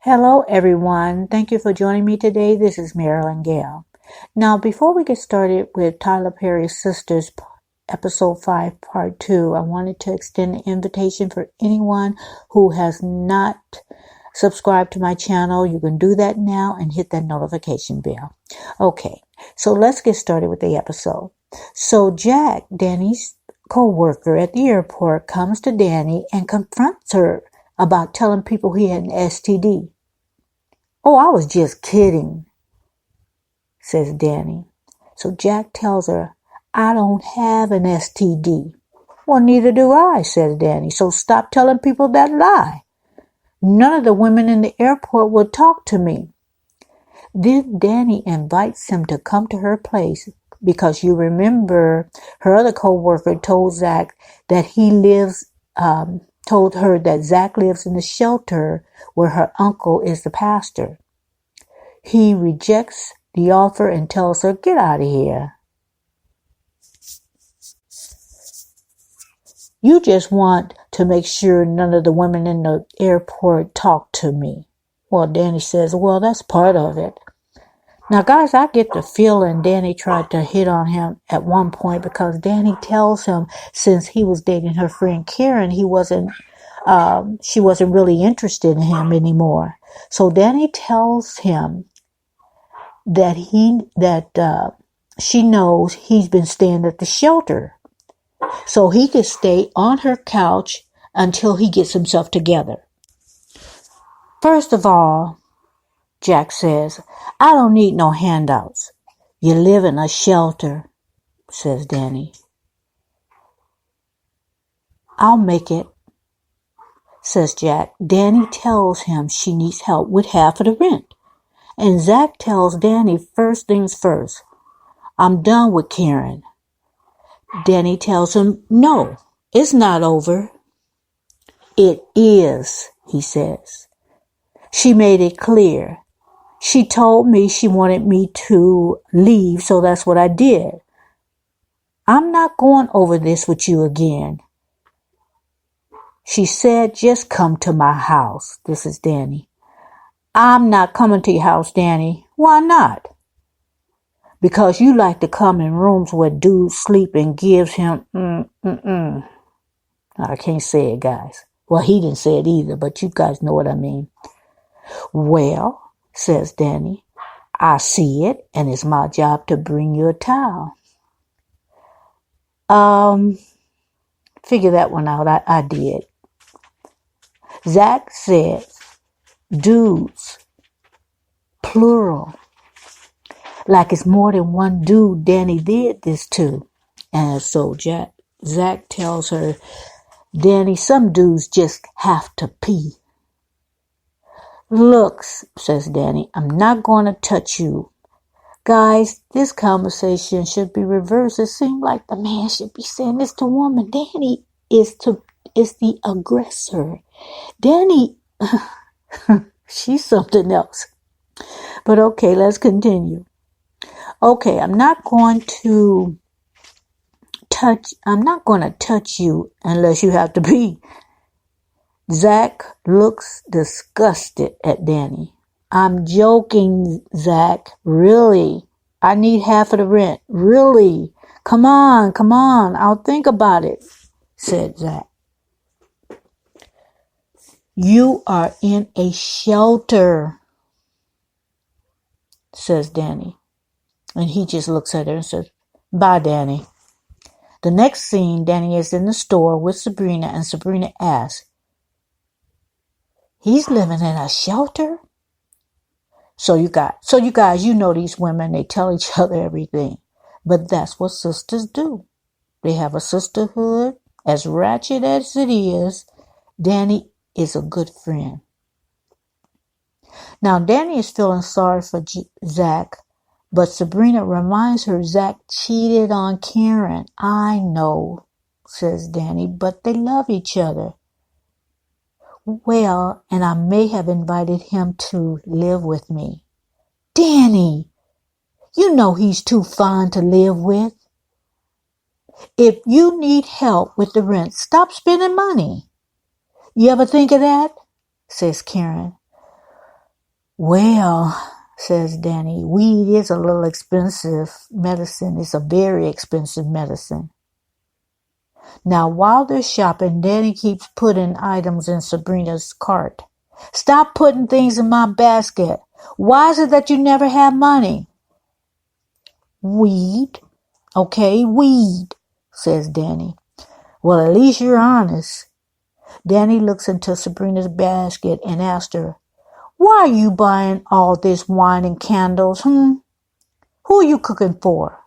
Hello, everyone. Thank you for joining me today. This is Marilyn Gale. Now, before we get started with Tyler Perry's Sistas, Episode 5, Part 2, I wanted to extend an invitation for anyone who has not subscribed to my channel. You can do that now and hit that notification bell. Okay, so let's get started with the episode. So Jack, Danny's co-worker at the airport, comes to Danny and confronts her about telling people he had an STD. "Oh, I was just kidding," says Danny. So Jack tells her, "I don't have an STD. "Well, neither do I," says Danny. "So stop telling people that lie. None of the women in the airport will talk to me." Then Danny invites him to come to her place because you remember her other co-worker told Zach that told her that Zach lives in the shelter where her uncle is the pastor. He rejects the offer and tells her, "Get out of here. You just want to make sure none of the women in the airport talk to me." Well, Danny says, "Well, that's part of it." Now, guys, I get the feeling Danny tried to hit on him at one point because Danny tells him since he was dating her friend Karen, she wasn't really interested in him anymore. So Danny tells him that she knows he's been staying at the shelter, so he could stay on her couch until he gets himself together. "First of all," Jack says, "I don't need no handouts. You live in a shelter," says Danny. "I'll make it," says Jack. Danny tells him she needs help with half of the rent. And Zach tells Danny first things first, "I'm done with Karen." Danny tells him, "No, it's not over." "It is," he says. "She made it clear. She told me she wanted me to leave, so that's what I did. I'm not going over this with you again. She said, just come to my house." This is Danny. "I'm not coming to your house, Danny." "Why not?" "Because you like to come in rooms where dudes sleep and gives him I can't say it, guys. Well, he didn't say it either, but you guys know what I mean." "Well," says Danny, "I see it, and it's my job to bring you a towel." Figure that one out. I did. Zach says, dudes, plural. Like it's more than one dude Danny did this to. And so Zach tells her, "Danny, some dudes just have to pee." "Look," says Danny, "I'm not going to touch you." Guys, this conversation should be reversed. It seems like the man should be saying this to woman. Danny is the aggressor. Danny, she's something else. But okay, let's continue. "Okay, I'm not going to touch you unless you have to pee." Zach looks disgusted at Danny. "I'm joking, Zach. Really? I need half of the rent. Really? Come on. I'll think about it," said Zach. "You are in a shelter," says Danny. And he just looks at her and says, "Bye, Danny." The next scene, Danny is in the store with Sabrina, and Sabrina asks, "He's living in a shelter?" So you guys, you know these women, they tell each other everything. But that's what sisters do. They have a sisterhood. As ratchet as it is, Danny is a good friend. Now, Danny is feeling sorry for Zach, but Sabrina reminds her Zach cheated on Karen. "I know," says Danny, "but they love each other." "Well, and I may have invited him to live with me." "Danny, you know he's too fine to live with. If you need help with the rent, stop spending money. You ever think of that?" says Karen. Well, says Danny, weed is a little expensive medicine. It's a very expensive medicine. Now, while they're shopping, Danny keeps putting items in Sabrina's cart. Stop putting things in my basket. Why is it that you never have money? Weed. Okay, weed, says Danny. Well, at least you're honest. Danny looks into Sabrina's basket and asks her, why are you buying all this wine and candles, Who are you cooking for?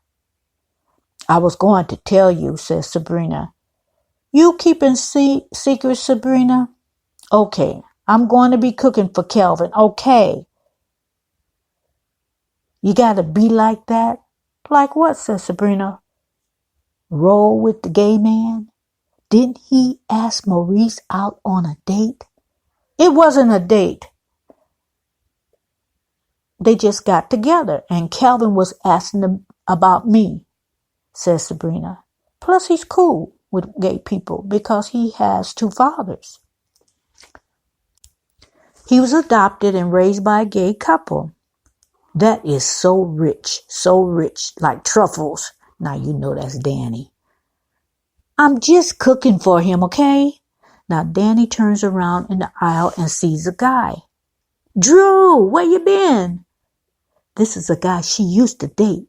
I was going to tell you, says Sabrina. You keeping secrets, Sabrina? Okay, I'm going to be cooking for Kelvin, okay. You gotta be like that? Like what, says Sabrina. Roll with the gay man? Didn't he ask Maurice out on a date? It wasn't a date. They just got together and Kelvin was asking them about me, says Sabrina. Plus he's cool with gay people because he has 2 fathers. He was adopted and raised by a gay couple. That is so rich, like truffles. Now you know that's Danny. I'm just cooking for him, okay? Now Danny turns around in the aisle and sees a guy. Drew, where you been? This is a guy she used to date.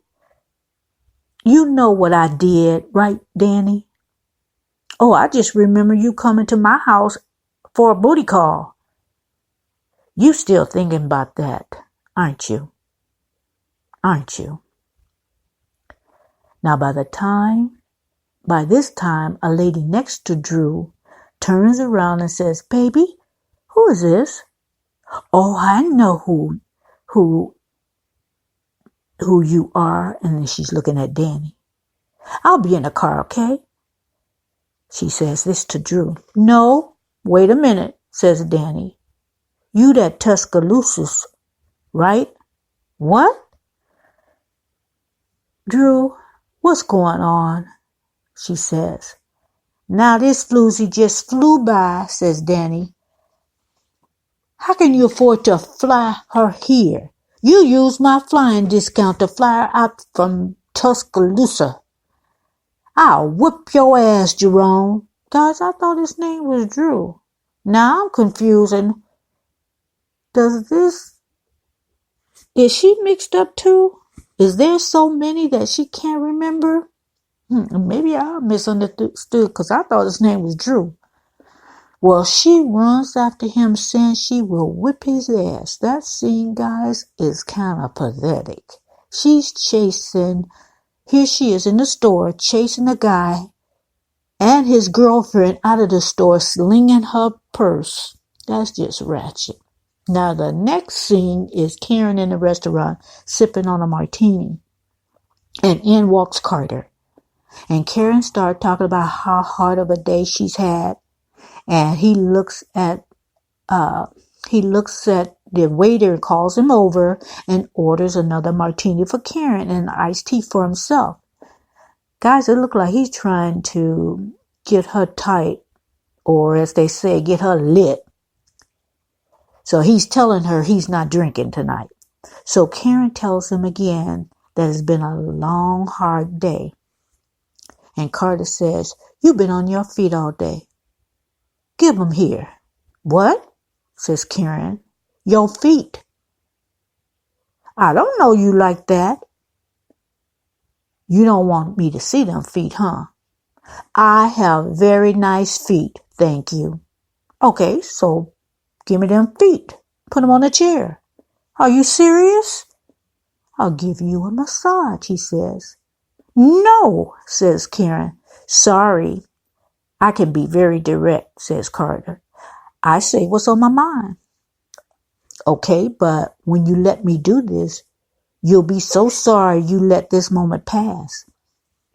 You know what I did, right, Danny? Oh, I just remember you coming to my house for a booty call. You still thinking about that, aren't you? Aren't you? Now by this time, a lady next to Drew turns around and says, Baby, who is this? Oh, I know who you are. And then she's looking at Danny. I'll be in the car, okay? She says this to Drew. No, wait a minute, says Danny. You that Tuscaloosa, right? What? Drew, what's going on? She says. Now this floozy just flew by, says Danny. How can you afford to fly her here? You use my flying discount to fly her out from Tuscaloosa. I'll whip your ass, Jerome. Guys, I thought his name was Drew. Now I'm confused. And is she mixed up too? Is there so many that she can't remember? Maybe I misunderstood because I thought his name was Drew. Well, she runs after him saying she will whip his ass. That scene, guys, is kind of pathetic. She's chasing, here she is in the store chasing a guy and his girlfriend out of the store slinging her purse. That's just ratchet. Now the next scene is Karen in the restaurant sipping on a martini. And in walks Carter. And Karen started talking about how hard of a day she's had. And he looks at the waiter and calls him over and orders another martini for Karen and an iced tea for himself. Guys, it looked like he's trying to get her tight, or as they say, get her lit. So he's telling her he's not drinking tonight. So Karen tells him again that it's been a long, hard day. And Carter says, you've been on your feet all day. Give them here. What? Says Karen. Your feet. I don't know you like that. You don't want me to see them feet, huh? I have very nice feet, thank you. Okay, so give me them feet. Put them on a chair. Are you serious? I'll give you a massage, he says. No, says Karen. Sorry. I can be very direct, says Carter. I say what's on my mind. Okay, but when you let me do this, you'll be so sorry you let this moment pass.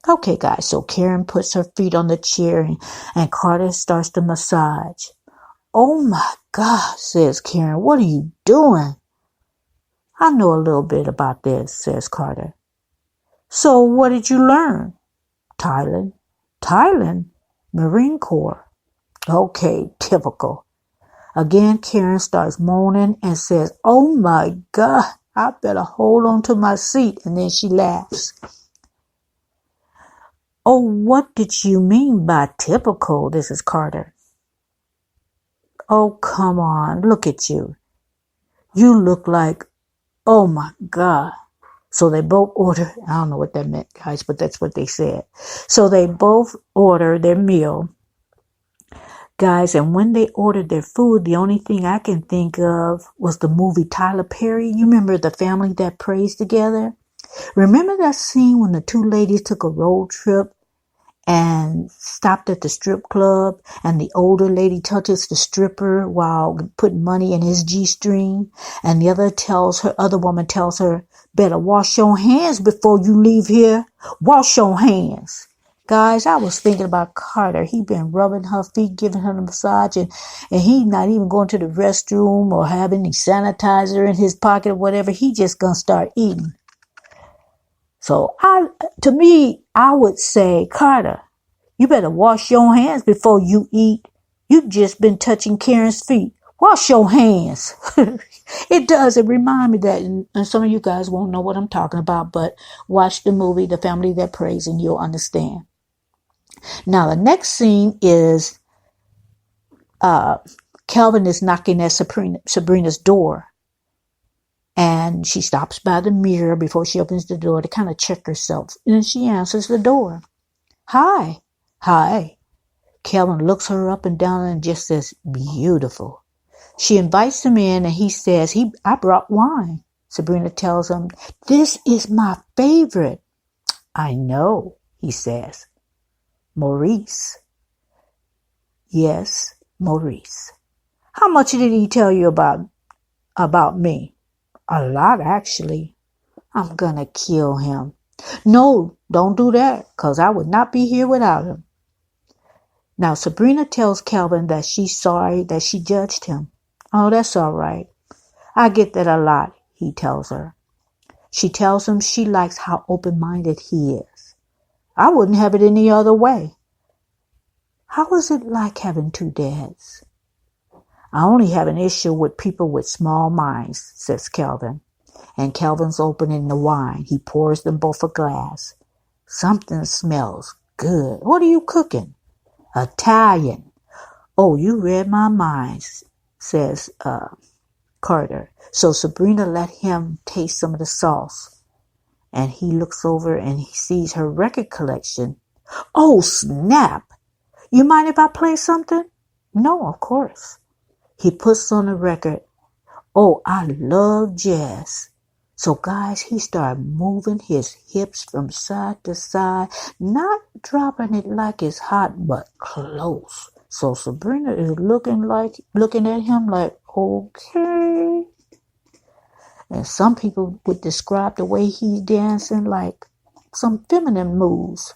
Okay, guys, so Karen puts her feet on the chair and Carter starts to massage. Oh my God, says Karen, what are you doing? I know a little bit about this, says Carter. So what did you learn? Thailand? Marine Corps. Okay, typical. Again, Karen starts moaning and says, "Oh my God, I better hold on to my seat." And then she laughs. "Oh, what did you mean by typical?" This is Carter. "Oh, come on, look at you. You look like, oh my God." So they both order, I don't know what that meant, guys, but that's what they said. So they both order their meal, guys, and when they ordered their food, the only thing I can think of was the movie Tyler Perry. You remember The Family That Prays Together? Remember that scene when the two ladies took a road trip and stopped at the strip club, and the older lady touches the stripper while putting money in his G-string, and the other woman tells her, "Better wash your hands before you leave here. Wash your hands." Guys, I was thinking about Carter. He been rubbing her feet, giving her a massage, and he not even going to the restroom or having any sanitizer in his pocket or whatever. He just gonna start eating. So I would say, Carter, you better wash your hands before you eat. You've just been touching Karen's feet. Wash your hands. It does. It reminds me that, and some of you guys won't know what I'm talking about, but watch the movie The Family That Prays and you'll understand. Now, the next scene is Calvin is knocking at Sabrina's door. And she stops by the mirror before she opens the door to kind of check herself. And then she answers the door. "Hi." "Hi." Calvin looks her up and down and just says, "Beautiful." She invites him in and he says, "I brought wine." Sabrina tells him, "This is my favorite." "I know," he says. "Maurice." "Yes, Maurice." "How much did he tell you about me?" "A lot, actually." "I'm gonna kill him." "No, don't do that, 'cause I would not be here without him." Now, Sabrina tells Calvin that she's sorry that she judged him. "Oh, that's all right. I get that a lot," he tells her. She tells him she likes how open-minded he is. "I wouldn't have it any other way." "How is it like having two dads?" "I only have an issue with people with small minds," says Calvin. And Calvin's opening the wine. He pours them both a glass. "Something smells good. What are you cooking?" "Italian." "Oh, you read my mind," says Carter. So Sabrina let him taste some of the sauce. And he looks over and he sees her record collection. "Oh, snap. You mind if I play something?" "No, of course." He puts on a record. "Oh, I love jazz." So guys, he started moving his hips from side to side, not dropping it like it's hot, but close. So Sabrina is looking at him like, okay. And some people would describe the way he's dancing like some feminine moves.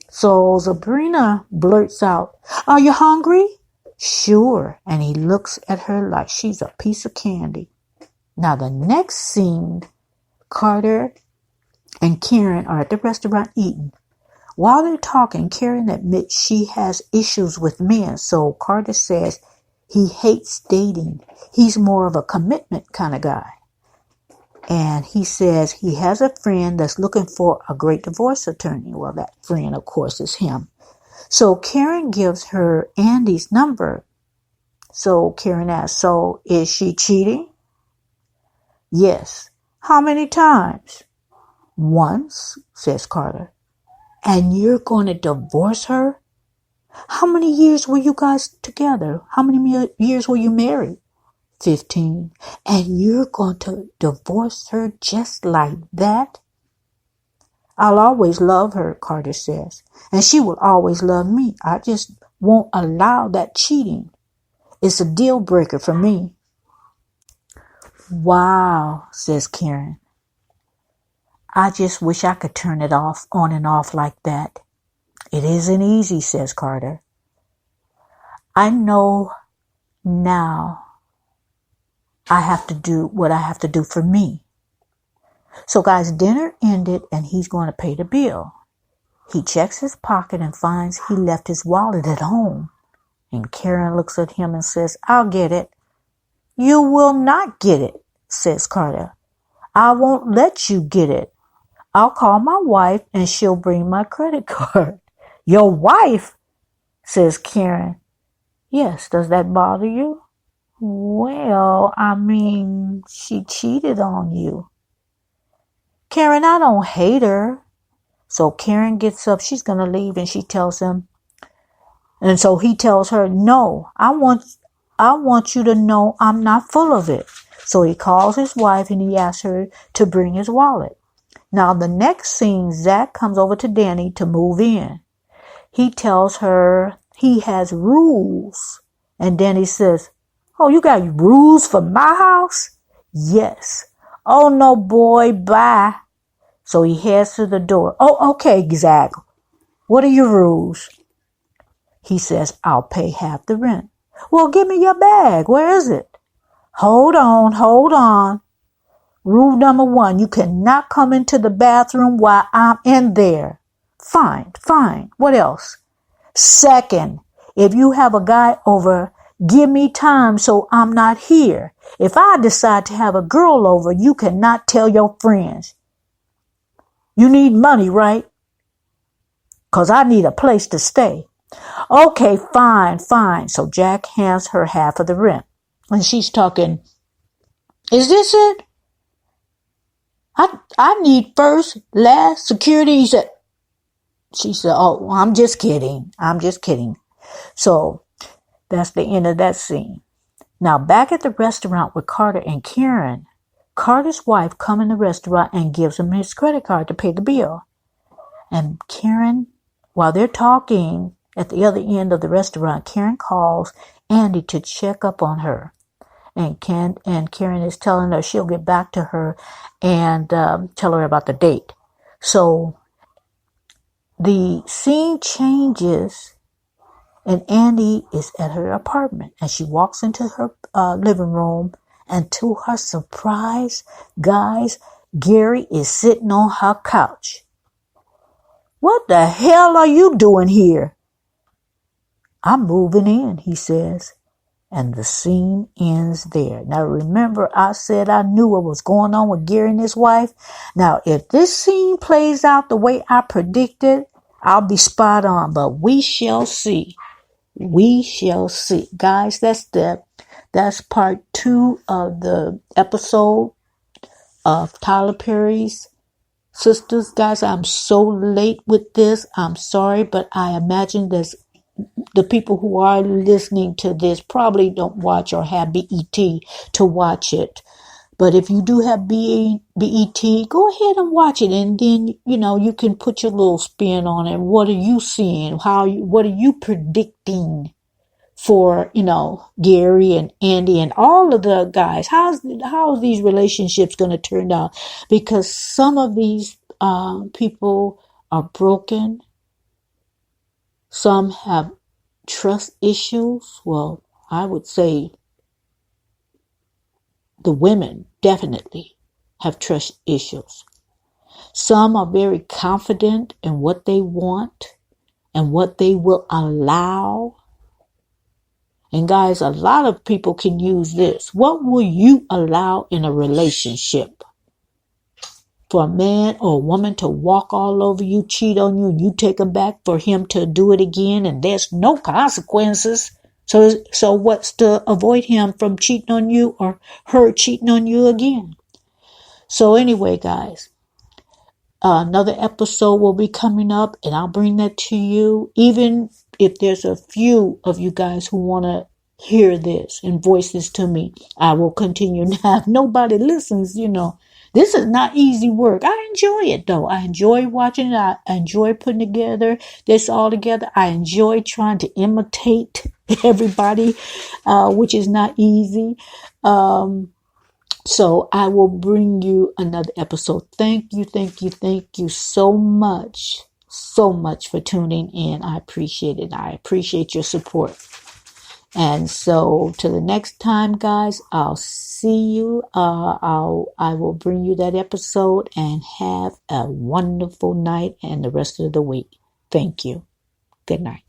So Sabrina blurts out, "Are you hungry?" "Sure." And he looks at her like she's a piece of candy. Now the next scene, Carter and Karen are at the restaurant eating. While they're talking, Karen admits she has issues with men. So Carter says he hates dating. He's more of a commitment kind of guy. And he says he has a friend that's looking for a great divorce attorney. Well, that friend, of course, is him. So Karen gives her Andy's number. So Karen asks, "So is she cheating?" "Yes." "How many times?" "Once," says Carter. "And you're going to divorce her?" "How many years were you guys together? How many years were you married?" 15. "And you're going to divorce her just like that?" "I'll always love her," Carter says. "And she will always love me. I just won't allow that cheating. It's a deal breaker for me." "Wow," says Karen. "I just wish I could turn it on and off like that." "It isn't easy," says Carter. "I know now I have to do what I have to do for me." So guys, dinner ended and he's going to pay the bill. He checks his pocket and finds he left his wallet at home. And Karen looks at him and says, "I'll get it." You will not get it, says Carter. I won't let you get it. I'll call my wife and she'll bring my credit card. Your wife, says Karen. Yes, does that bother you? Well, I mean, she cheated on you. Karen, I don't hate her. So Karen gets up, she's going to leave, and she tells him, and so he tells her, no, I want you to know I'm not full of it. So he calls his wife and he asks her to bring his wallet. Now the next scene, Zach comes over to Danni to move in. He tells her he has rules. And Danni says, oh, you got rules for my house? Yes. Oh, no, boy, bye. So he heads to the door. Oh, okay, Zach. What are your rules? He says, I'll pay half the rent. Well, give me your bag. Where is it? Hold on. Rule number 1, you cannot come into the bathroom while I'm in there. Fine. What else? Second, if you have a guy over, give me time so I'm not here. If I decide to have a girl over, you cannot tell your friends. You need money, right? 'Cause I need a place to stay. Okay, fine. So Jack hands her half of the rent. And she's talking, is this it? I need first, last, security. She said, oh, I'm just kidding. So that's the end of that scene. Now back at the restaurant with Carter and Karen, Carter's wife comes in the restaurant and gives him his credit card to pay the bill. And Karen, while they're talking at the other end of the restaurant, Karen calls Andy to check up on her. And Karen is telling her she'll get back to her and tell her about the date. So the scene changes and Andy is at her apartment. And she walks into her living room. And to her surprise, guys, Gary is sitting on her couch. What the hell are you doing here? I'm moving in, he says. And the scene ends there. Now remember, I said I knew what was going on with Gary and his wife. Now, if this scene plays out the way I predicted, I'll be spot on. But we shall see. Guys, that's part 2 of the episode of Tyler Perry's Sistas. Guys, I'm so late with this. I'm sorry, but I imagine there's the people who are listening to this probably don't watch or have BET to watch it. But if you do have BET, go ahead and watch it. And then, you can put your little spin on it. What are you seeing? What are you predicting for, Gary and Andy and all of the guys? How are these relationships going to turn out? Because some of these people are broken. Some have trust issues. Well, I would say the women definitely have trust issues. Some are very confident in what they want and what they will allow. And guys, a lot of people can use this. What will you allow in a relationship? For a man or a woman to walk all over you, cheat on you, and you take him back for him to do it again, and there's no consequences. So what's to avoid him from cheating on you or her cheating on you again? So anyway, guys, another episode will be coming up, and I'll bring that to you. Even if there's a few of you guys who want to hear this and voice this to me, I will continue. Now, if nobody listens, this is not easy work. I enjoy it, though. I enjoy watching it. I enjoy putting together this all together. I enjoy trying to imitate everybody, which is not easy. So I will bring you another episode. Thank you so much for tuning in. I appreciate it. I appreciate your support. And so till the next time, guys, I'll see you. I will bring you that episode, and have a wonderful night and the rest of the week. Thank you. Good night.